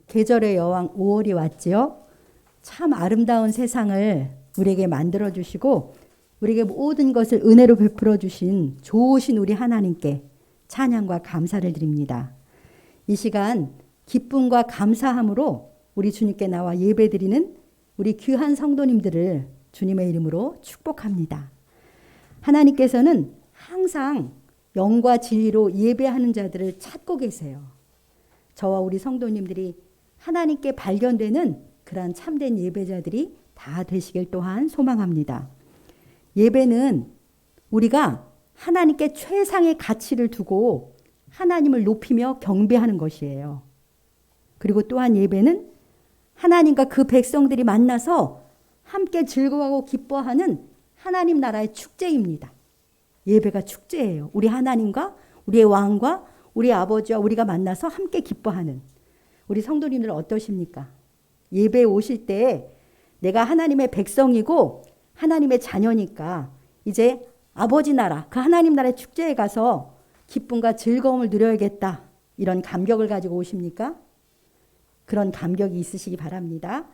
계절의 여왕 5월이 왔지요. 참 아름다운 세상을 우리에게 만들어 주시고 우리에게 모든 것을 은혜로 베풀어 주신 좋으신 우리 하나님께 찬양과 감사를 드립니다. 이 시간 기쁨과 감사함으로 우리 주님께 나와 예배드리는 우리 귀한 성도님들을 주님의 이름으로 축복합니다. 하나님께서는 항상 영과 진리로 예배하는 자들을 찾고 계세요. 저와 우리 성도님들이 하나님께 발견되는 그러한 참된 예배자들이 다 되시길 또한 소망합니다. 예배는 우리가 하나님께 최상의 가치를 두고 하나님을 높이며 경배하는 것이에요. 그리고 또한 예배는 하나님과 그 백성들이 만나서 함께 즐거워하고 기뻐하는 하나님 나라의 축제입니다. 예배가 축제예요. 우리 하나님과 우리의 왕과 우리 아버지와 우리가 만나서 함께 기뻐하는 우리 성도님들 어떠십니까? 예배에 오실 때 내가 하나님의 백성이고 하나님의 자녀니까 이제 아버지 나라, 그 하나님 나라의 축제에 가서 기쁨과 즐거움을 누려야겠다. 이런 감격을 가지고 오십니까? 그런 감격이 있으시기 바랍니다.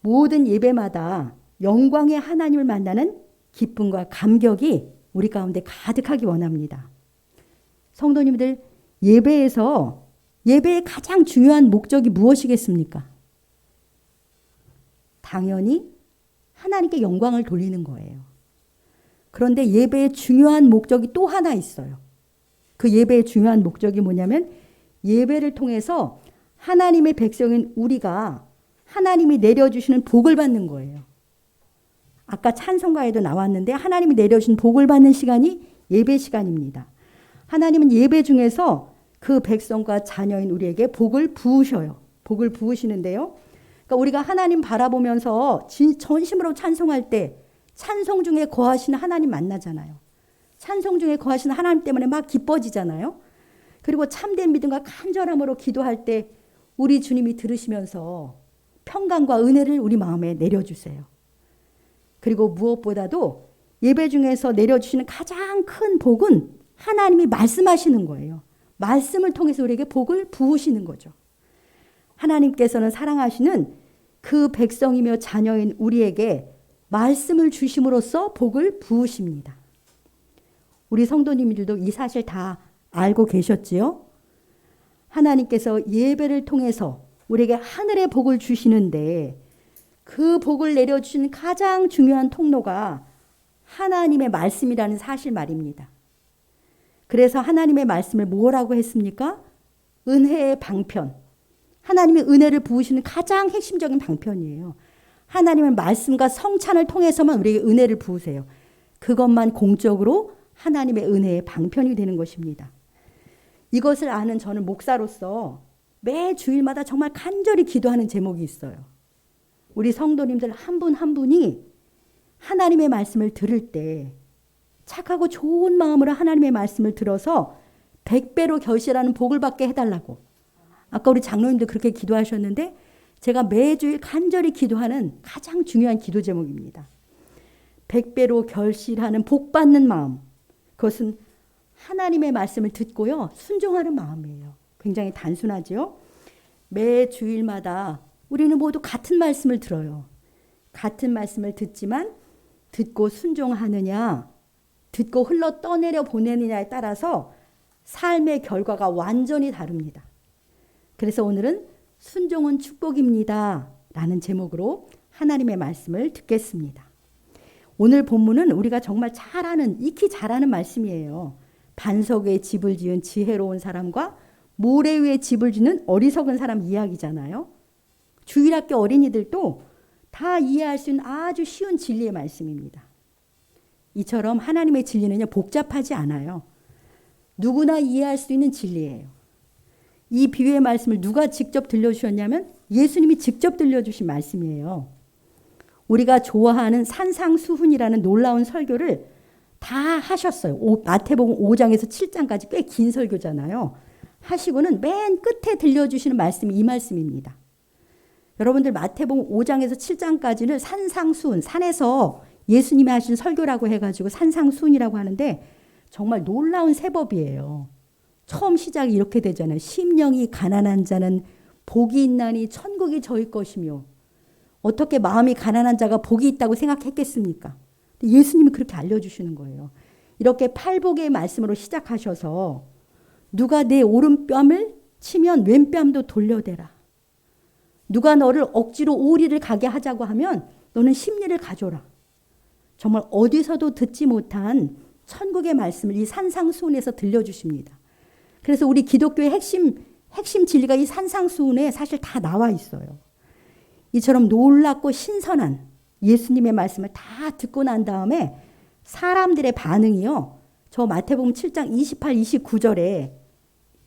모든 예배마다 영광의 하나님을 만나는 기쁨과 감격이 우리 가운데 가득하기 원합니다. 성도님들, 예배의 가장 중요한 목적이 무엇이겠습니까? 당연히 하나님께 영광을 돌리는 거예요. 그런데 예배의 중요한 목적이 또 하나 있어요. 그 예배의 중요한 목적이 뭐냐면 예배를 통해서 하나님의 백성인 우리가 하나님이 내려주시는 복을 받는 거예요. 아까 찬송가에도 나왔는데 하나님이 내려주신 복을 받는 시간이 예배 시간입니다. 하나님은 예배 중에서 그 백성과 자녀인 우리에게 복을 부으셔요. 복을 부으시는데요. 그러니까 우리가 하나님 바라보면서 전심으로 찬송할 때 찬송 중에 거하시는 하나님 만나잖아요. 찬송 중에 거하시는 하나님 때문에 막 기뻐지잖아요. 그리고 참된 믿음과 간절함으로 기도할 때 우리 주님이 들으시면서 평강과 은혜를 우리 마음에 내려주세요. 그리고 무엇보다도 예배 중에서 내려주시는 가장 큰 복은 하나님이 말씀하시는 거예요. 말씀을 통해서 우리에게 복을 부으시는 거죠. 하나님께서는 사랑하시는 그 백성이며 자녀인 우리에게 말씀을 주심으로써 복을 부으십니다. 우리 성도님들도 이 사실 다 알고 계셨지요? 하나님께서 예배를 통해서 우리에게 하늘의 복을 주시는데 그 복을 내려주신 가장 중요한 통로가 하나님의 말씀이라는 사실 말입니다. 그래서 하나님의 말씀을 뭐라고 했습니까? 은혜의 방편. 하나님의 은혜를 부으시는 가장 핵심적인 방편이에요. 하나님의 말씀과 성찬을 통해서만 우리에게 은혜를 부으세요. 그것만 공적으로 하나님의 은혜의 방편이 되는 것입니다. 이것을 아는 저는 목사로서 매 주일마다 정말 간절히 기도하는 제목이 있어요. 우리 성도님들 한 분 한 분이 하나님의 말씀을 들을 때 착하고 좋은 마음으로 하나님의 말씀을 들어서 100배로 결실하는 복을 받게 해달라고. 아까 우리 장로님도 그렇게 기도하셨는데 제가 매주일 간절히 기도하는 가장 중요한 기도 제목입니다. 100배로 결실하는 복 받는 마음. 그것은 하나님의 말씀을 듣고요. 순종하는 마음이에요. 굉장히 단순하죠. 매 주일마다 우리는 모두 같은 말씀을 들어요. 같은 말씀을 듣지만 듣고 순종하느냐, 듣고 흘러 떠내려 보내느냐에 따라서 삶의 결과가 완전히 다릅니다. 그래서 오늘은 순종은 축복입니다. 라는 제목으로 하나님의 말씀을 듣겠습니다. 오늘 본문은 우리가 정말 잘 아는, 익히 잘 아는 말씀이에요. 반석 위에 집을 지은 지혜로운 사람과 모래 위에 집을 짓는 어리석은 사람 이야기잖아요. 주일학교 어린이들도 다 이해할 수 있는 아주 쉬운 진리의 말씀입니다. 이처럼 하나님의 진리는요, 복잡하지 않아요. 누구나 이해할 수 있는 진리예요. 이 비유의 말씀을 누가 직접 들려주셨냐면 예수님이 직접 들려주신 말씀이에요. 우리가 좋아하는 산상수훈이라는 놀라운 설교를 다 하셨어요. 마태복음 5장에서 7장까지 꽤 긴 설교잖아요. 하시고는 맨 끝에 들려주시는 말씀이 이 말씀입니다. 여러분들 마태복음 5장에서 7장까지는 산상수훈, 산에서 예수님이 하신 설교라고 해가지고 산상수훈이라고 하는데 정말 놀라운 세법이에요. 처음 시작이 이렇게 되잖아요. 심령이 가난한 자는 복이 있나니 천국이 저희 것이며 어떻게 마음이 가난한 자가 복이 있다고 생각했겠습니까? 예수님이 그렇게 알려주시는 거예요. 이렇게 팔복의 말씀으로 시작하셔서 누가 내 오른뺨을 치면 왼뺨도 돌려대라. 누가 너를 억지로 오리를 가게 하자고 하면 너는 십리를 가져라. 정말 어디서도 듣지 못한 천국의 말씀을 이 산상수훈에서 들려주십니다. 그래서 우리 기독교의 핵심 진리가 이 산상수훈에 사실 다 나와 있어요. 이처럼 놀랍고 신선한 예수님의 말씀을 다 듣고 난 다음에 사람들의 반응이요. 저 마태복음 7장 28, 29절에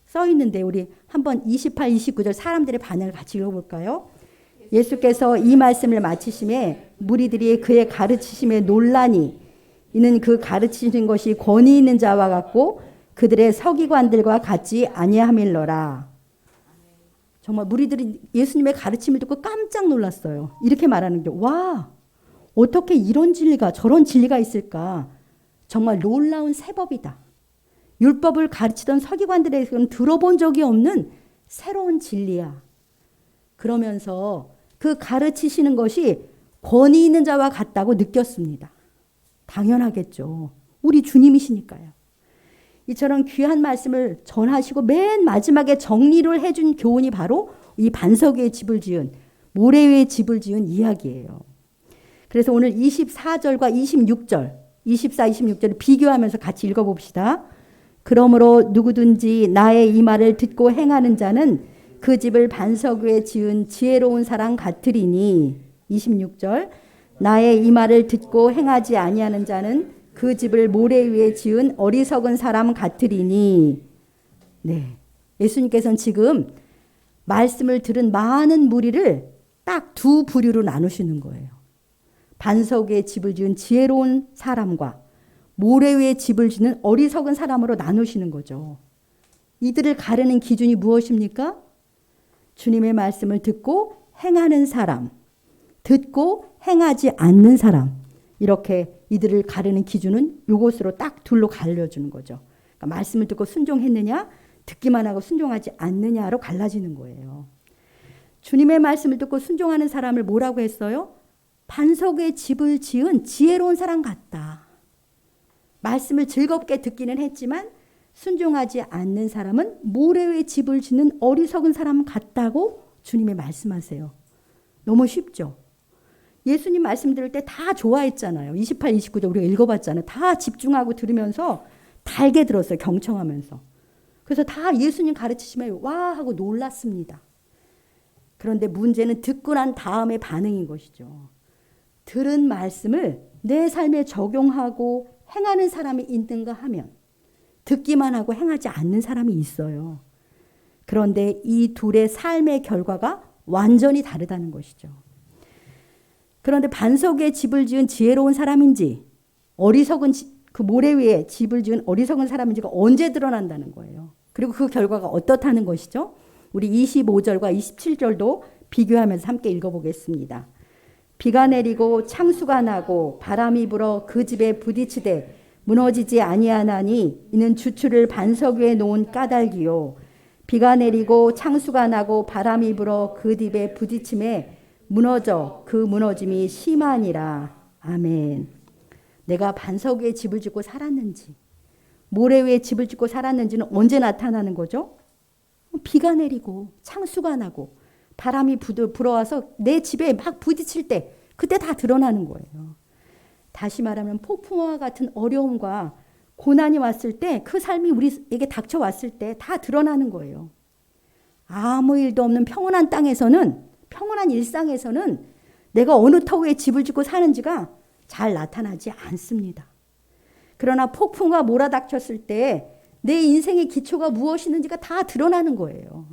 써 있는데 우리 한번 28, 29절 사람들의 반응을 같이 읽어볼까요? 예수께서 이 말씀을 마치심에 무리들이 그의 가르치심에 놀라니 이는 그 가르치신 것이 권위 있는 자와 같고 그들의 서기관들과 같지 아니함일러라. 정말 무리들이 예수님의 가르침을 듣고 깜짝 놀랐어요. 이렇게 말하는 게 와, 어떻게 이런 진리가 저런 진리가 있을까? 정말 놀라운 새법이다. 율법을 가르치던 서기관들에게는 들어본 적이 없는 새로운 진리야. 그러면서 그 가르치시는 것이 권위 있는 자와 같다고 느꼈습니다. 당연하겠죠. 우리 주님이시니까요. 이처럼 귀한 말씀을 전하시고 맨 마지막에 정리를 해준 교훈이 바로 이 반석 위에 집을 지은 모래 위에 집을 지은 이야기예요. 그래서 오늘 24절과 26절 24, 26절을 비교하면서 같이 읽어봅시다. 그러므로 누구든지 나의 이 말을 듣고 행하는 자는 그 집을 반석 위에 지은 지혜로운 사람 같으리니 26절 나의 이 말을 듣고 행하지 아니하는 자는 그 집을 모래 위에 지은 어리석은 사람 같으리니. 네, 예수님께서는 지금 말씀을 들은 많은 무리를 딱 두 부류로 나누시는 거예요. 반석 위에 집을 지은 지혜로운 사람과 모래 위에 집을 짓는 어리석은 사람으로 나누시는 거죠. 이들을 가르는 기준이 무엇입니까? 주님의 말씀을 듣고 행하는 사람, 듣고 행하지 않는 사람. 이렇게 이들을 가르는 기준은 이것으로 딱 둘로 갈려주는 거죠. 그러니까 말씀을 듣고 순종했느냐, 듣기만 하고 순종하지 않느냐로 갈라지는 거예요. 주님의 말씀을 듣고 순종하는 사람을 뭐라고 했어요? 반석에 집을 지은 지혜로운 사람 같다. 말씀을 즐겁게 듣기는 했지만 순종하지 않는 사람은 모래 위에 집을 짓는 어리석은 사람 같다고 주님이 말씀하세요. 너무 쉽죠? 예수님 말씀 들을 때 다 좋아했잖아요. 28, 29절 우리가 읽어봤잖아요. 다 집중하고 들으면서 달게 들었어요. 경청하면서. 그래서 다 예수님 가르치시면 와 하고 놀랐습니다. 그런데 문제는 듣고 난 다음의 반응인 것이죠. 들은 말씀을 내 삶에 적용하고 행하는 사람이 있는가 하면 듣기만 하고 행하지 않는 사람이 있어요. 그런데 이 둘의 삶의 결과가 완전히 다르다는 것이죠. 그런데 반석에 집을 지은 지혜로운 사람인지 어리석은 그 모래 위에 집을 지은 어리석은 사람인지가 언제 드러난다는 거예요. 그리고 그 결과가 어떻다는 것이죠. 우리 25절과 27절도 비교하면서 함께 읽어보겠습니다. 비가 내리고 창수가 나고 바람이 불어 그 집에 부딪히되 무너지지 아니하나니 이는 주추를 반석 위에 놓은 까닭이요. 비가 내리고 창수가 나고 바람이 불어 그 집에 부딪힘에 무너져 그 무너짐이 심하니라. 아멘. 내가 반석 위에 집을 짓고 살았는지 모래 위에 집을 짓고 살았는지는 언제 나타나는 거죠? 비가 내리고 창수가 나고 바람이 불어와서 내 집에 막 부딪힐 때 그때 다 드러나는 거예요. 다시 말하면 폭풍과 같은 어려움과 고난이 왔을 때 그 삶이 우리에게 닥쳐왔을 때 다 드러나는 거예요. 아무 일도 없는 평온한 땅에서는 평온한 일상에서는 내가 어느 터 위에 집을 짓고 사는지가 잘 나타나지 않습니다. 그러나 폭풍과 몰아닥쳤을 때 내 인생의 기초가 무엇이는지가 다 드러나는 거예요.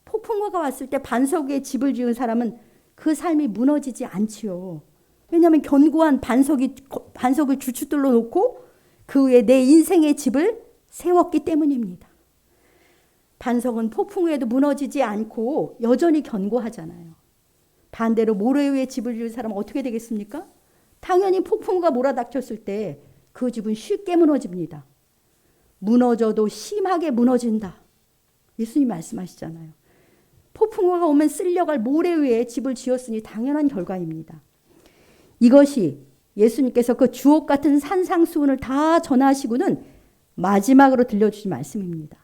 폭풍과가 왔을 때 반석 위에 집을 지은 사람은 그 삶이 무너지지 않지요. 왜냐하면 견고한 반석을 주춧돌로 놓고 그 위에 내 인생의 집을 세웠기 때문입니다. 반석은 폭풍 위에도 무너지지 않고 여전히 견고하잖아요. 반대로 모래 위에 집을 지은 사람은 어떻게 되겠습니까? 당연히 폭풍과 몰아닥쳤을 때 그 집은 쉽게 무너집니다. 무너져도 심하게 무너진다. 예수님 말씀하시잖아요. 폭풍우가 오면 쓸려갈 모래 위에 집을 지었으니 당연한 결과입니다. 이것이 예수님께서 그 주옥 같은 산상수훈을 다 전하시고는 마지막으로 들려주신 말씀입니다.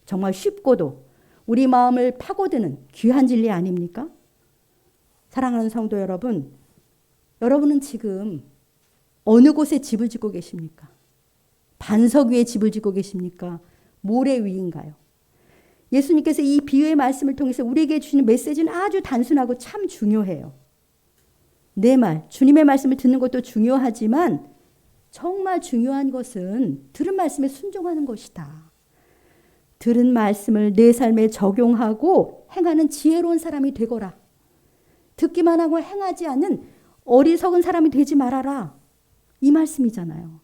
정말 쉽고도 우리 마음을 파고드는 귀한 진리 아닙니까? 사랑하는 성도 여러분, 여러분은 지금 어느 곳에 집을 짓고 계십니까? 반석 위에 집을 짓고 계십니까? 모래 위인가요? 예수님께서 이 비유의 말씀을 통해서 우리에게 주시는 메시지는 아주 단순하고 참 중요해요. 내 말, 주님의 말씀을 듣는 것도 중요하지만 정말 중요한 것은 들은 말씀에 순종하는 것이다. 들은 말씀을 내 삶에 적용하고 행하는 지혜로운 사람이 되거라. 듣기만 하고 행하지 않는 어리석은 사람이 되지 말아라. 이 말씀이잖아요.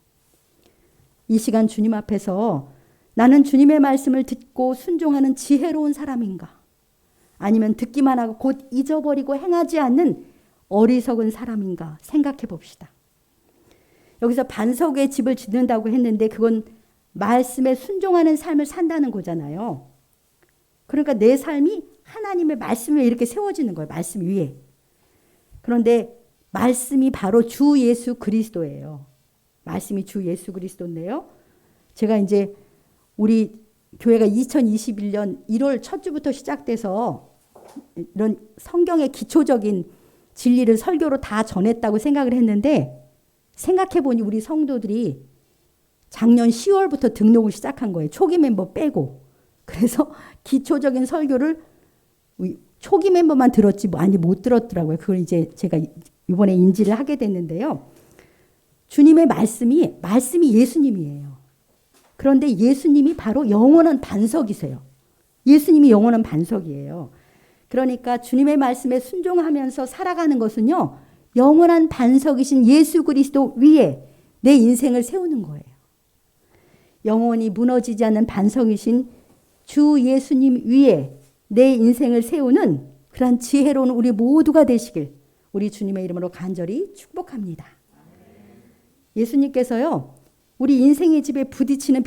이 시간 주님 앞에서 나는 주님의 말씀을 듣고 순종하는 지혜로운 사람인가? 아니면 듣기만 하고 곧 잊어버리고 행하지 않는 어리석은 사람인가? 생각해 봅시다. 여기서 반석 위에 집을 짓는다고 했는데 그건 말씀에 순종하는 삶을 산다는 거잖아요. 그러니까 내 삶이 하나님의 말씀 위에 이렇게 세워지는 거예요. 말씀 위에. 그런데 말씀이 바로 주 예수 그리스도예요. 말씀이 주 예수 그리스도인데요. 제가 이제 우리 교회가 2021년 1월 첫 주부터 시작돼서 이런 성경의 기초적인 진리를 설교로 다 전했다고 생각을 했는데 생각해보니 우리 성도들이 작년 10월부터 등록을 시작한 거예요. 초기 멤버 빼고. 그래서 기초적인 설교를 초기 멤버만 들었지 많이 못 들었더라고요. 그걸 이제 제가 이번에 인지를 하게 됐는데요. 주님의 말씀이 예수님이에요. 그런데 예수님이 바로 영원한 반석이세요. 예수님이 영원한 반석이에요. 그러니까 주님의 말씀에 순종하면서 살아가는 것은요. 영원한 반석이신 예수 그리스도 위에 내 인생을 세우는 거예요. 영원히 무너지지 않는 반석이신 주 예수님 위에 내 인생을 세우는 그런 지혜로운 우리 모두가 되시길 우리 주님의 이름으로 간절히 축복합니다. 예수님께서요. 우리 인생의 집에 부딪히는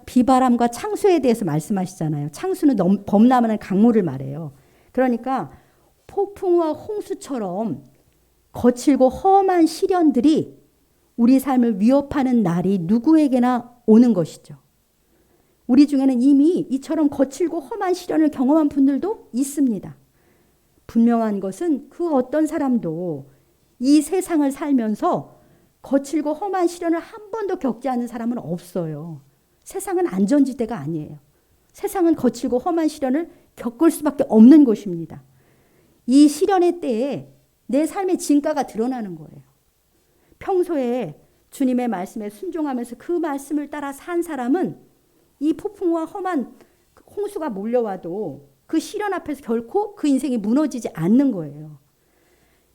비바람과 창수에 대해서 말씀하시잖아요. 창수는 범람하는 강물을 말해요. 그러니까 폭풍과 홍수처럼 거칠고 험한 시련들이 우리 삶을 위협하는 날이 누구에게나 오는 것이죠. 우리 중에는 이미 이처럼 거칠고 험한 시련을 경험한 분들도 있습니다. 분명한 것은 그 어떤 사람도 이 세상을 살면서 거칠고 험한 시련을 한 번도 겪지 않은 사람은 없어요. 세상은 안전지대가 아니에요. 세상은 거칠고 험한 시련을 겪을 수밖에 없는 곳입니다. 이 시련의 때에 내 삶의 진가가 드러나는 거예요. 평소에 주님의 말씀에 순종하면서 그 말씀을 따라 산 사람은 이 폭풍과 험한 홍수가 몰려와도 그 시련 앞에서 결코 그 인생이 무너지지 않는 거예요.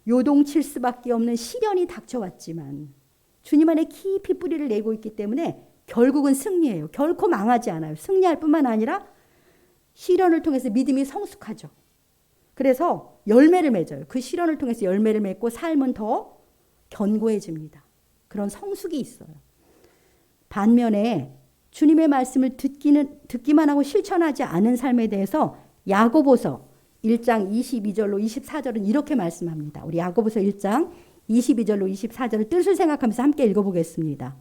요동칠 수밖에 없는 시련이 닥쳐왔지만 주님 안에 깊이 뿌리를 내고 있기 때문에 결국은 승리해요. 결코 망하지 않아요. 승리할 뿐만 아니라 시련을 통해서 믿음이 성숙하죠. 그래서 열매를 맺어요. 그 시련을 통해서 열매를 맺고 삶은 더 견고해집니다. 그런 성숙이 있어요. 반면에 주님의 말씀을 듣기만 하고 실천하지 않은 삶에 대해서 야고보서 1장 22절로 24절은 이렇게 말씀합니다. 우리 야고보서 1장 22절로 24절을 뜻을 생각하면서 함께 읽어보겠습니다.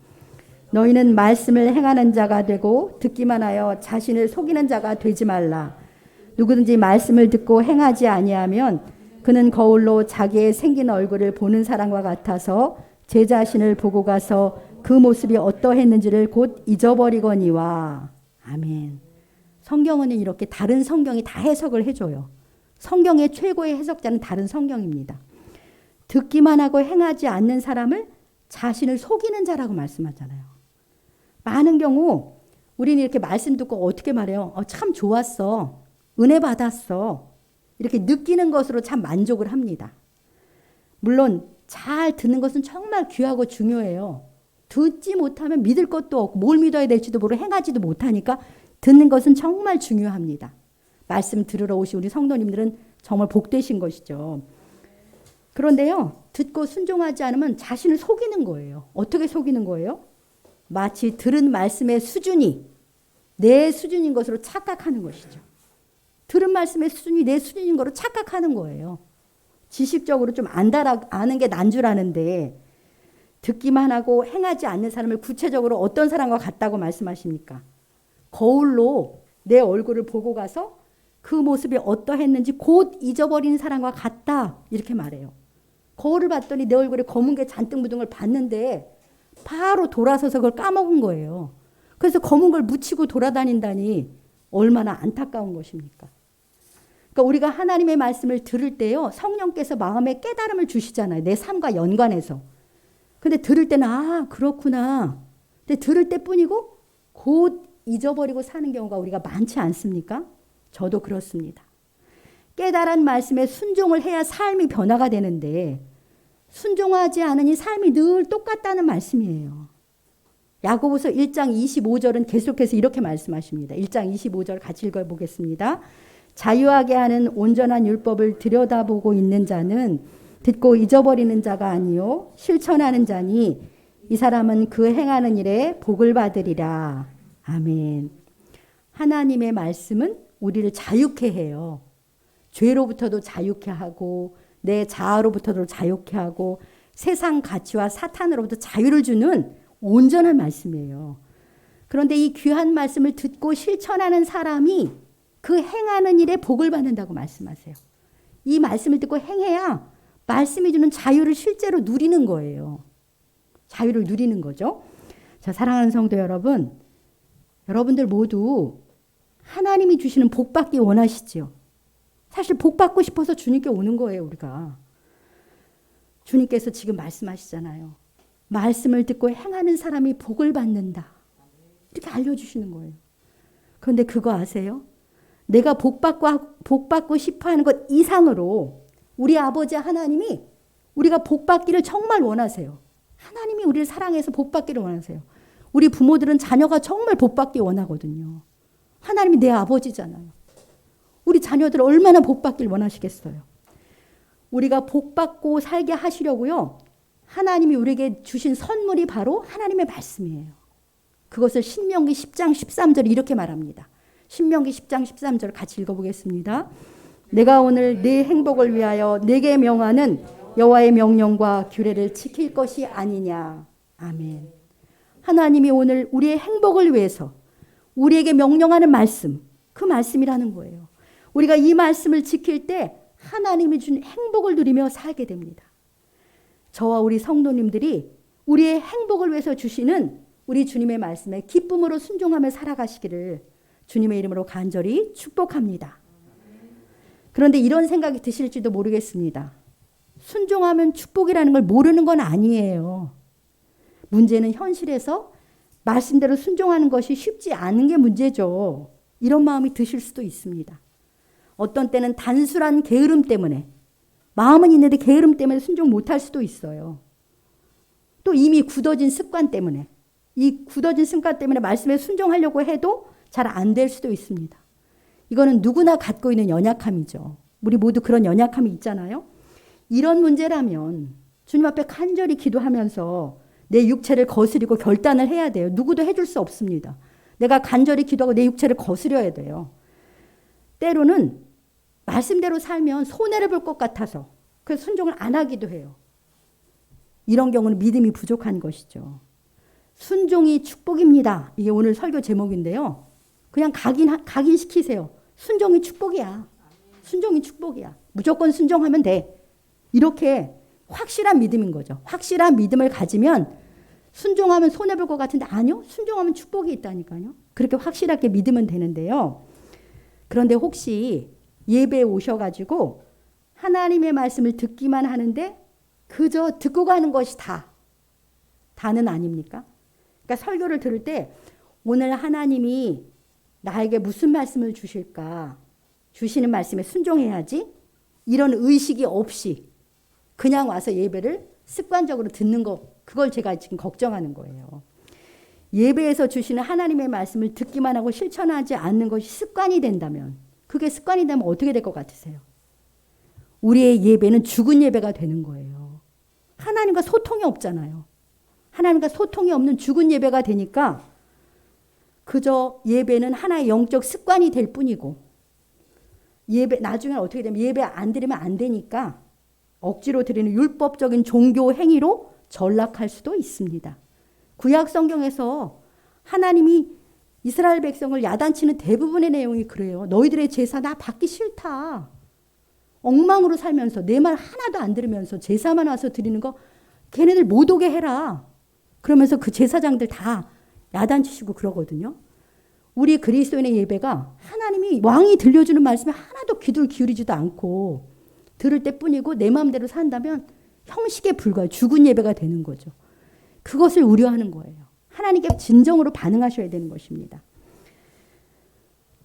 너희는 말씀을 행하는 자가 되고 듣기만 하여 자신을 속이는 자가 되지 말라. 누구든지 말씀을 듣고 행하지 아니하면 그는 거울로 자기의 생긴 얼굴을 보는 사람과 같아서 제 자신을 보고 가서 그 모습이 어떠했는지를 곧 잊어버리거니와. 아멘. 성경은 이렇게 다른 성경이 다 해석을 해줘요. 성경의 최고의 해석자는 다른 성경입니다. 듣기만 하고 행하지 않는 사람을 자신을 속이는 자라고 말씀하잖아요. 많은 경우 우리는 이렇게 말씀 듣고 어떻게 말해요? 참 좋았어. 은혜 받았어. 이렇게 느끼는 것으로 참 만족을 합니다. 물론 잘 듣는 것은 정말 귀하고 중요해요. 듣지 못하면 믿을 것도 없고 뭘 믿어야 될지도 모르고 행하지도 못하니까 듣는 것은 정말 중요합니다. 말씀 들으러 오신 우리 성도님들은 정말 복되신 것이죠. 그런데요. 듣고 순종하지 않으면 자신을 속이는 거예요. 어떻게 속이는 거예요? 마치 들은 말씀의 수준이 내 수준인 것으로 착각하는 것이죠. 들은 말씀의 수준이 내 수준인 거로 착각하는 거예요. 지식적으로 좀 아는 게 난 줄 아는데 듣기만 하고 행하지 않는 사람을 구체적으로 어떤 사람과 같다고 말씀하십니까? 거울로 내 얼굴을 보고 가서 그 모습이 어떠했는지 곧 잊어버린 사람과 같다 이렇게 말해요. 거울을 봤더니 내 얼굴에 검은 게 잔뜩 묻은 걸 봤는데 바로 돌아서서 그걸 까먹은 거예요. 그래서 검은 걸 묻히고 돌아다닌다니 얼마나 안타까운 것입니까? 그러니까 우리가 하나님의 말씀을 들을 때요, 성령께서 마음에 깨달음을 주시잖아요. 내 삶과 연관해서. 근데 들을 때는 아 그렇구나. 근데 들을 때뿐이고 곧 잊어버리고 사는 경우가 우리가 많지 않습니까? 저도 그렇습니다. 깨달은 말씀에 순종을 해야 삶이 변화가 되는데 순종하지 않으니 삶이 늘 똑같다는 말씀이에요. 야고보서 1장 25절은 계속해서 이렇게 말씀하십니다. 1장 25절 같이 읽어보겠습니다. 자유하게 하는 온전한 율법을 들여다보고 있는 자는 듣고 잊어버리는 자가 아니요 실천하는 자니 이 사람은 그 행하는 일에 복을 받으리라. 아멘. 하나님의 말씀은 우리를 자유케 해요. 죄로부터도 자유케 하고 내 자아로부터도 자유케 하고 세상 가치와 사탄으로부터 자유를 주는 온전한 말씀이에요. 그런데 이 귀한 말씀을 듣고 실천하는 사람이 그 행하는 일에 복을 받는다고 말씀하세요. 이 말씀을 듣고 행해야 말씀이 주는 자유를 실제로 누리는 거예요. 자유를 누리는 거죠. 자, 사랑하는 성도 여러분, 여러분들 모두 하나님이 주시는 복 받기 원하시지요. 사실 복 받고 싶어서 주님께 오는 거예요, 우리가. 주님께서 지금 말씀하시잖아요. 말씀을 듣고 행하는 사람이 복을 받는다. 이렇게 알려주시는 거예요. 그런데 그거 아세요? 내가 복 받고 싶어 하는 것 이상으로 우리 아버지 하나님이 우리가 복 받기를 정말 원하세요. 하나님이 우리를 사랑해서 복 받기를 원하세요. 우리 부모들은 자녀가 정말 복 받기 원하거든요. 하나님이 내 아버지잖아요. 우리 자녀들 얼마나 복 받길 원하시겠어요. 우리가 복 받고 살게 하시려고요. 하나님이 우리에게 주신 선물이 바로 하나님의 말씀이에요. 그것을 신명기 10장 13절에 이렇게 말합니다. 신명기 10장 13절 같이 읽어보겠습니다. 내가 오늘 네 행복을 위하여 내게 명하는 여호와의 명령과 규례를 지킬 것이 아니냐. 아멘. 하나님이 오늘 우리의 행복을 위해서 우리에게 명령하는 말씀, 그 말씀이라는 거예요. 우리가 이 말씀을 지킬 때 하나님이 준 행복을 누리며 살게 됩니다. 저와 우리 성도님들이 우리의 행복을 위해서 주시는 우리 주님의 말씀에 기쁨으로 순종하며 살아가시기를 주님의 이름으로 간절히 축복합니다. 그런데 이런 생각이 드실지도 모르겠습니다. 순종하면 축복이라는 걸 모르는 건 아니에요. 문제는 현실에서 말씀대로 순종하는 것이 쉽지 않은 게 문제죠. 이런 마음이 드실 수도 있습니다. 어떤 때는 단순한 게으름 때문에 마음은 있는데 게으름 때문에 순종 못할 수도 있어요. 또 이미 굳어진 습관 때문에 이 굳어진 습관 때문에 말씀에 순종하려고 해도 잘 안 될 수도 있습니다. 이거는 누구나 갖고 있는 연약함이죠. 우리 모두 그런 연약함이 있잖아요. 이런 문제라면 주님 앞에 간절히 기도하면서 내 육체를 거스리고 결단을 해야 돼요. 누구도 해줄 수 없습니다. 내가 간절히 기도하고 내 육체를 거스려야 돼요. 때로는 말씀대로 살면 손해를 볼 것 같아서 그래서 순종을 안 하기도 해요. 이런 경우는 믿음이 부족한 것이죠. 순종이 축복입니다. 이게 오늘 설교 제목인데요. 그냥 각인시키세요. 순종이 축복이야. 순종이 축복이야. 무조건 순종하면 돼. 이렇게 확실한 믿음인 거죠. 확실한 믿음을 가지면 순종하면 손해볼 것 같은데 아니요. 순종하면 축복이 있다니까요. 그렇게 확실하게 믿으면 되는데요. 그런데 혹시 예배에 오셔가지고 하나님의 말씀을 듣기만 하는데 그저 듣고 가는 것이 다는 아닙니까? 그러니까 설교를 들을 때 오늘 하나님이 나에게 무슨 말씀을 주실까? 주시는 말씀에 순종해야지. 이런 의식이 없이 그냥 와서 예배를 습관적으로 듣는 거, 그걸 제가 지금 걱정하는 거예요. 예배에서 주시는 하나님의 말씀을 듣기만 하고 실천하지 않는 것이 습관이 된다면, 그게 습관이 되면 어떻게 될 것 같으세요? 우리의 예배는 죽은 예배가 되는 거예요. 하나님과 소통이 없잖아요. 하나님과 소통이 없는 죽은 예배가 되니까 그저 예배는 하나의 영적 습관이 될 뿐이고 예배 나중에 어떻게 되면 예배 안 드리면 안 되니까 억지로 드리는 율법적인 종교 행위로 전락할 수도 있습니다. 구약 성경에서 하나님이 이스라엘 백성을 야단치는 대부분의 내용이 그래요. 너희들의 제사 나 받기 싫다. 엉망으로 살면서 내 말 하나도 안 들으면서 제사만 와서 드리는 거 걔네들 못 오게 해라. 그러면서 그 제사장들 다 야단치시고 그러거든요. 우리 그리스도인의 예배가 하나님이 왕이 들려주는 말씀에 하나도 귀를 기울이지도 않고 들을 때뿐이고 내 마음대로 산다면 형식에 불과해 죽은 예배가 되는 거죠. 그것을 우려하는 거예요. 하나님께 진정으로 반응하셔야 되는 것입니다.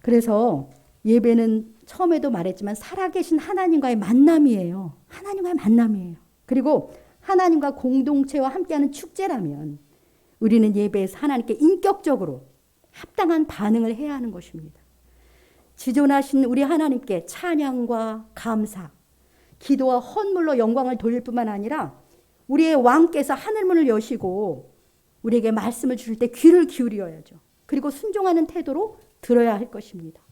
그래서 예배는 처음에도 말했지만 살아계신 하나님과의 만남이에요. 하나님과의 만남이에요. 그리고 하나님과 공동체와 함께하는 축제라면 우리는 예배에서 하나님께 인격적으로 합당한 반응을 해야 하는 것입니다. 지존하신 우리 하나님께 찬양과 감사, 기도와 헌물로 영광을 돌릴 뿐만 아니라 우리의 왕께서 하늘문을 여시고 우리에게 말씀을 주실 때 귀를 기울여야죠. 그리고 순종하는 태도로 들어야 할 것입니다.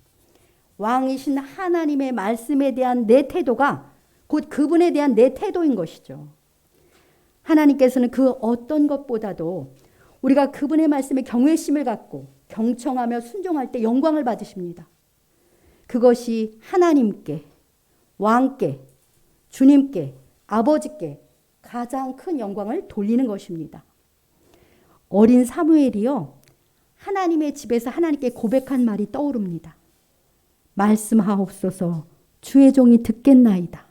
왕이신 하나님의 말씀에 대한 내 태도가 곧 그분에 대한 내 태도인 것이죠. 하나님께서는 그 어떤 것보다도 우리가 그분의 말씀에 경외심을 갖고 경청하며 순종할 때 영광을 받으십니다. 그것이 하나님께, 왕께, 주님께, 아버지께 가장 큰 영광을 돌리는 것입니다. 어린 사무엘이요, 하나님의 집에서 하나님께 고백한 말이 떠오릅니다. 말씀하옵소서 주의 종이 듣겠나이다.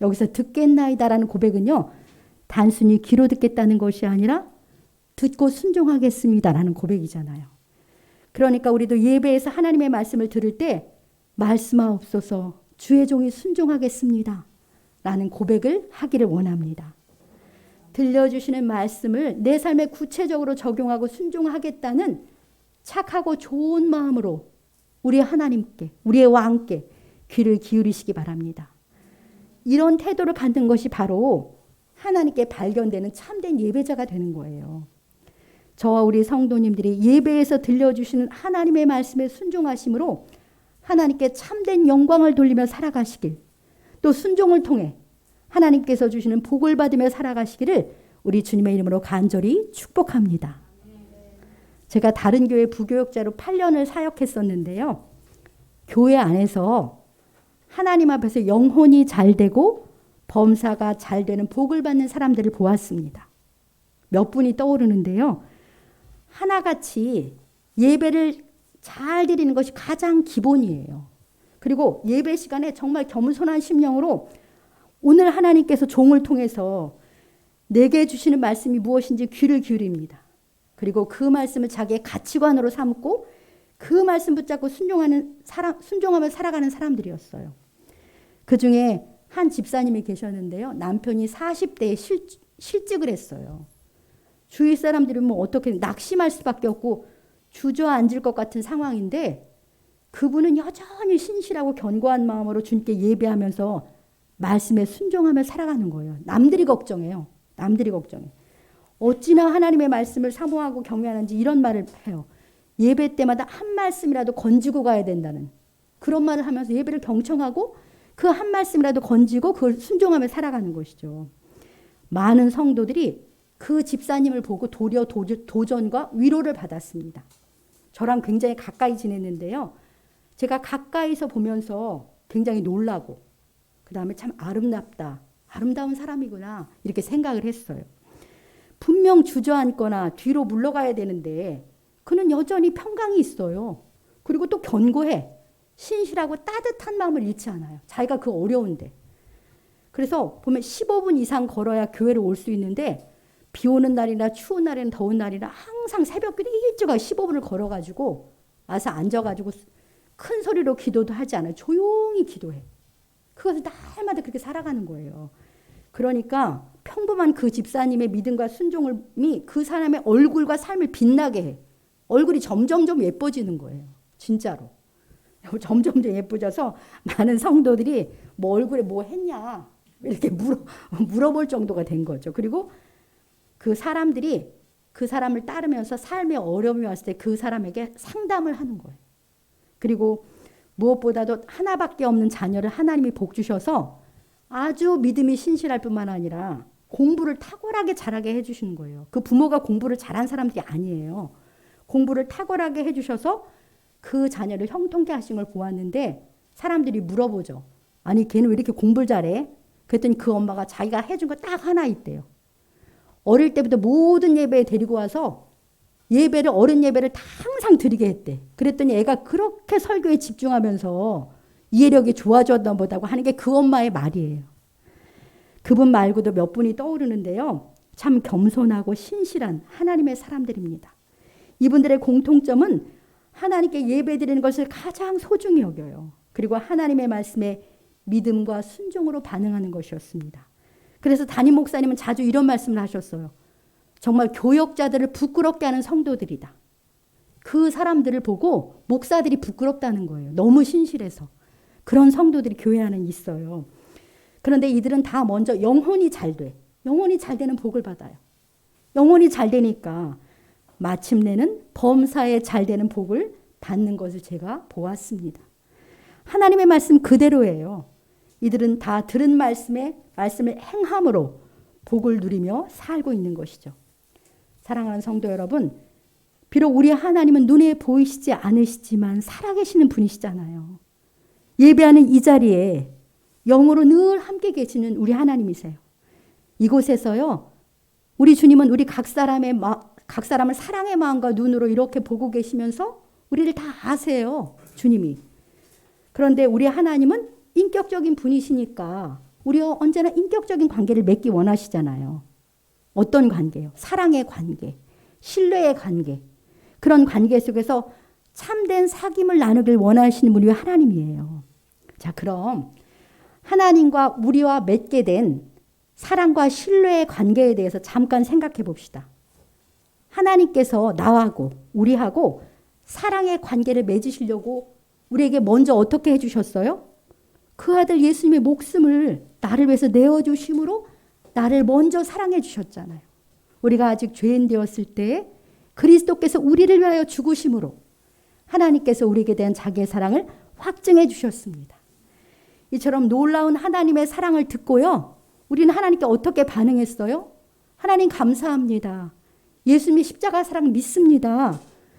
여기서 듣겠나이다라는 고백은요, 단순히 귀로 듣겠다는 것이 아니라 듣고 순종하겠습니다라는 고백이잖아요. 그러니까 우리도 예배에서 하나님의 말씀을 들을 때 말씀하옵소서 주의 종이 순종하겠습니다 라는 고백을 하기를 원합니다. 들려주시는 말씀을 내 삶에 구체적으로 적용하고 순종하겠다는 착하고 좋은 마음으로 우리 하나님께, 우리의 왕께 귀를 기울이시기 바랍니다. 이런 태도를 갖는 것이 바로 하나님께 발견되는 참된 예배자가 되는 거예요. 저와 우리 성도님들이 예배에서 들려주시는 하나님의 말씀에 순종하심으로 하나님께 참된 영광을 돌리며 살아가시길, 또 순종을 통해 하나님께서 주시는 복을 받으며 살아가시기를 우리 주님의 이름으로 간절히 축복합니다. 제가 다른 교회 부교역자로 8년을 사역했었는데요. 교회 안에서 하나님 앞에서 영혼이 잘 되고 범사가 잘 되는 복을 받는 사람들을 보았습니다. 몇 분이 떠오르는데요. 하나같이 예배를 잘 드리는 것이 가장 기본이에요. 그리고 예배 시간에 정말 겸손한 심령으로 오늘 하나님께서 종을 통해서 내게 주시는 말씀이 무엇인지 귀를 기울입니다. 그리고 그 말씀을 자기의 가치관으로 삼고 그 말씀 붙잡고 순종하며 살아가는 사람들이었어요. 그 중에 한 집사님이 계셨는데요. 남편이 40대에 실직을 했어요. 주위 사람들이 뭐 어떻게 낙심할 수밖에 없고 주저앉을 것 같은 상황인데 그분은 여전히 신실하고 견고한 마음으로 주님께 예배하면서 말씀에 순종하며 살아가는 거예요. 남들이 걱정해요. 남들이 걱정해. 어찌나 하나님의 말씀을 사모하고 경외하는지 이런 말을 해요. 예배 때마다 한 말씀이라도 건지고 가야 된다는 그런 말을 하면서 예배를 경청하고 그 한 말씀이라도 건지고 그걸 순종하며 살아가는 것이죠. 많은 성도들이 그 집사님을 보고 도리어 도전과 위로를 받았습니다. 저랑 굉장히 가까이 지냈는데요. 제가 가까이서 보면서 굉장히 놀라고 그 다음에 참 아름답다. 아름다운 사람이구나. 이렇게 생각을 했어요. 분명 주저앉거나 뒤로 물러가야 되는데 그는 여전히 평강이 있어요. 그리고 또 견고해. 신실하고 따뜻한 마음을 잃지 않아요. 자기가 그 어려운데. 그래서 보면 15분 이상 걸어야 교회를 올 수 있는데 비 오는 날이나 추운 날이나 더운 날이나 항상 새벽기도 일찍 15분을 걸어가지고 와서 앉아가지고 큰 소리로 기도도 하지 않아요. 조용히 기도해. 그것을 날마다 그렇게 살아가는 거예요. 그러니까 평범한 그 집사님의 믿음과 순종이 그 사람의 얼굴과 삶을 빛나게 해. 얼굴이 점점점 예뻐지는 거예요. 진짜로. 점점점 예뻐져서 많은 성도들이 뭐 얼굴에 뭐 했냐 이렇게 물어볼 정도가 된 거죠. 그리고 그 사람들이 그 사람을 따르면서 삶의 어려움이 왔을 때 그 사람에게 상담을 하는 거예요. 그리고 무엇보다도 하나밖에 없는 자녀를 하나님이 복 주셔서 아주 믿음이 신실할 뿐만 아니라 공부를 탁월하게 잘하게 해주시는 거예요. 그 부모가 공부를 잘한 사람들이 아니에요. 공부를 탁월하게 해주셔서 그 자녀를 형통케 하신 걸 보았는데 사람들이 물어보죠. 아니 걔는 왜 이렇게 공부를 잘해? 그랬더니 그 엄마가 자기가 해준 거 딱 하나 있대요. 어릴 때부터 모든 예배에 데리고 와서 어른 예배를 다 항상 드리게 했대. 그랬더니 애가 그렇게 설교에 집중하면서 이해력이 좋아졌나 보다고 하는 게 그 엄마의 말이에요. 그분 말고도 몇 분이 떠오르는데요. 참 겸손하고 신실한 하나님의 사람들입니다. 이분들의 공통점은 하나님께 예배드리는 것을 가장 소중히 여겨요. 그리고 하나님의 말씀에 믿음과 순종으로 반응하는 것이었습니다. 그래서 담임 목사님은 자주 이런 말씀을 하셨어요. 정말 교역자들을 부끄럽게 하는 성도들이다. 그 사람들을 보고 목사들이 부끄럽다는 거예요. 너무 신실해서. 그런 성도들이 교회 안에 있어요. 그런데 이들은 다 먼저 영혼이 잘 돼. 영혼이 잘 되는 복을 받아요. 영혼이 잘 되니까 마침내는 범사에 잘 되는 복을 받는 것을 제가 보았습니다. 하나님의 말씀 그대로예요. 이들은 다 들은 말씀을 행함으로 복을 누리며 살고 있는 것이죠. 사랑하는 성도 여러분, 비록 우리 하나님은 눈에 보이시지 않으시지만 살아계시는 분이시잖아요. 예배하는 이 자리에 영으로 늘 함께 계시는 우리 하나님이세요. 이곳에서요, 우리 주님은 우리 각 사람을 사랑의 마음과 눈으로 이렇게 보고 계시면서 우리를 다 아세요, 주님이. 그런데 우리 하나님은 인격적인 분이시니까 우리와 언제나 인격적인 관계를 맺기 원하시잖아요. 어떤 관계요? 사랑의 관계, 신뢰의 관계. 그런 관계 속에서 참된 사귐을 나누길 원하시는 분이 하나님이에요. 자, 그럼 하나님과 우리와 맺게 된 사랑과 신뢰의 관계에 대해서 잠깐 생각해 봅시다. 하나님께서 나하고 우리하고 사랑의 관계를 맺으시려고 우리에게 먼저 어떻게 해주셨어요? 그 아들 예수님의 목숨을 나를 위해서 내어주심으로 나를 먼저 사랑해 주셨잖아요. 우리가 아직 죄인 되었을 때 그리스도께서 우리를 위하여 죽으심으로 하나님께서 우리에게 대한 자기의 사랑을 확증해 주셨습니다. 이처럼 놀라운 하나님의 사랑을 듣고요. 우리는 하나님께 어떻게 반응했어요? 하나님 감사합니다. 예수님의 십자가 사랑 믿습니다.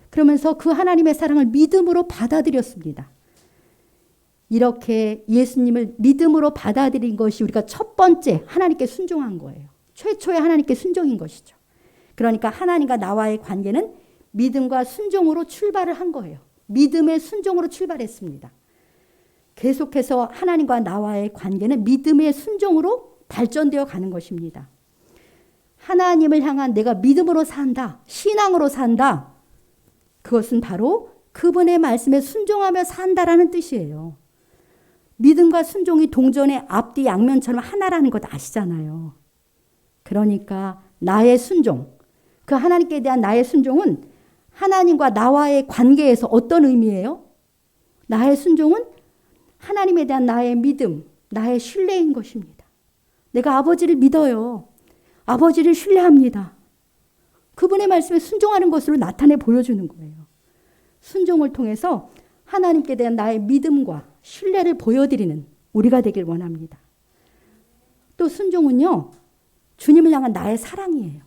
그러면서 그 하나님의 사랑을 믿음으로 받아들였습니다. 이렇게 예수님을 믿음으로 받아들인 것이 우리가 첫 번째 하나님께 순종한 거예요. 최초의 하나님께 순종인 것이죠. 그러니까 하나님과 나와의 관계는 믿음과 순종으로 출발을 한 거예요. 믿음의 순종으로 출발했습니다. 계속해서 하나님과 나와의 관계는 믿음의 순종으로 발전되어 가는 것입니다. 하나님을 향한 내가 믿음으로 산다, 신앙으로 산다. 그것은 바로 그분의 말씀에 순종하며 산다라는 뜻이에요. 믿음과 순종이 동전의 앞뒤 양면처럼 하나라는 것 아시잖아요. 그러니까 나의 순종, 그 하나님께 대한 나의 순종은 하나님과 나와의 관계에서 어떤 의미예요? 나의 순종은 하나님에 대한 나의 믿음, 나의 신뢰인 것입니다. 내가 아버지를 믿어요. 아버지를 신뢰합니다. 그분의 말씀에 순종하는 것으로 나타내 보여주는 거예요. 순종을 통해서 하나님께 대한 나의 믿음과 신뢰를 보여드리는 우리가 되길 원합니다. 또 순종은요, 주님을 향한 나의 사랑이에요.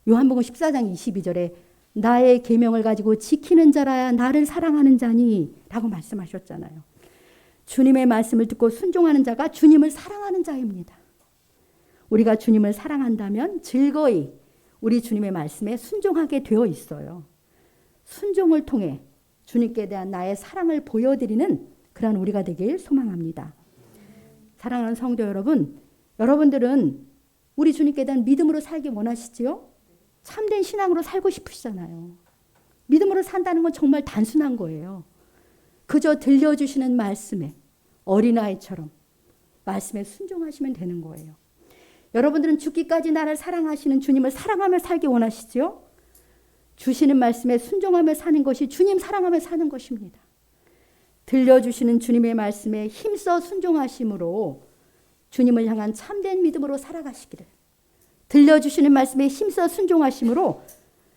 요한복음 14장 22절에 나의 계명을 가지고 지키는 자라야 나를 사랑하는 자니 라고 말씀하셨잖아요. 주님의 말씀을 듣고 순종하는 자가 주님을 사랑하는 자입니다. 우리가 주님을 사랑한다면 즐거이 우리 주님의 말씀에 순종하게 되어 있어요. 순종을 통해 주님께 대한 나의 사랑을 보여드리는 그런 우리가 되길 소망합니다. 사랑하는 성도 여러분, 여러분들은 우리 주님께 대한 믿음으로 살기 원하시지요? 참된 신앙으로 살고 싶으시잖아요. 믿음으로 산다는 건 정말 단순한 거예요. 그저 들려주시는 말씀에 어린아이처럼 말씀에 순종하시면 되는 거예요. 여러분들은 죽기까지 나를 사랑하시는 주님을 사랑하며 살기 원하시지요? 주시는 말씀에 순종하며 사는 것이 주님 사랑하며 사는 것입니다. 들려주시는 주님의 말씀에 힘써 순종하심으로 주님을 향한 참된 믿음으로 살아가시기를, 들려주시는 말씀에 힘써 순종하심으로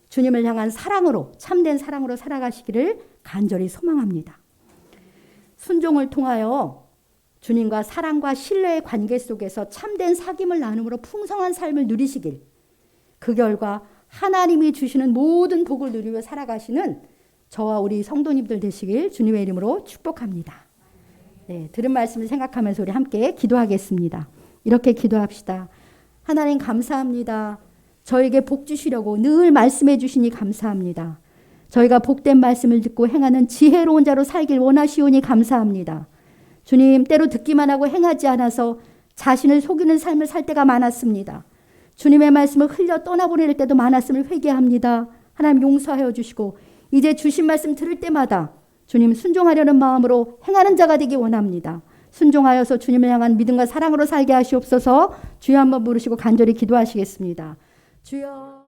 주님을 향한 사랑으로, 참된 사랑으로 살아가시기를 간절히 소망합니다. 순종을 통하여 주님과 사랑과 신뢰의 관계 속에서 참된 사귐을 나눔으로 풍성한 삶을 누리시길, 그 결과 하나님이 주시는 모든 복을 누리며 살아가시는 저와 우리 성도님들 되시길 주님의 이름으로 축복합니다. 네, 들은 말씀을 생각하면서 우리 함께 기도하겠습니다. 이렇게 기도합시다. 하나님 감사합니다. 저에게 복 주시려고 늘 말씀해 주시니 감사합니다. 저희가 복된 말씀을 듣고 행하는 지혜로운 자로 살길 원하시오니 감사합니다. 주님, 때로 듣기만 하고 행하지 않아서 자신을 속이는 삶을 살 때가 많았습니다. 주님의 말씀을 흘려 떠나보낼 때도 많았음을 회개합니다. 하나님 용서하여 주시고 이제 주신 말씀 들을 때마다 주님 순종하려는 마음으로 행하는 자가 되기 원합니다. 순종하여서 주님을 향한 믿음과 사랑으로 살게 하시옵소서. 주여 한번 부르시고 간절히 기도하시겠습니다. 주여.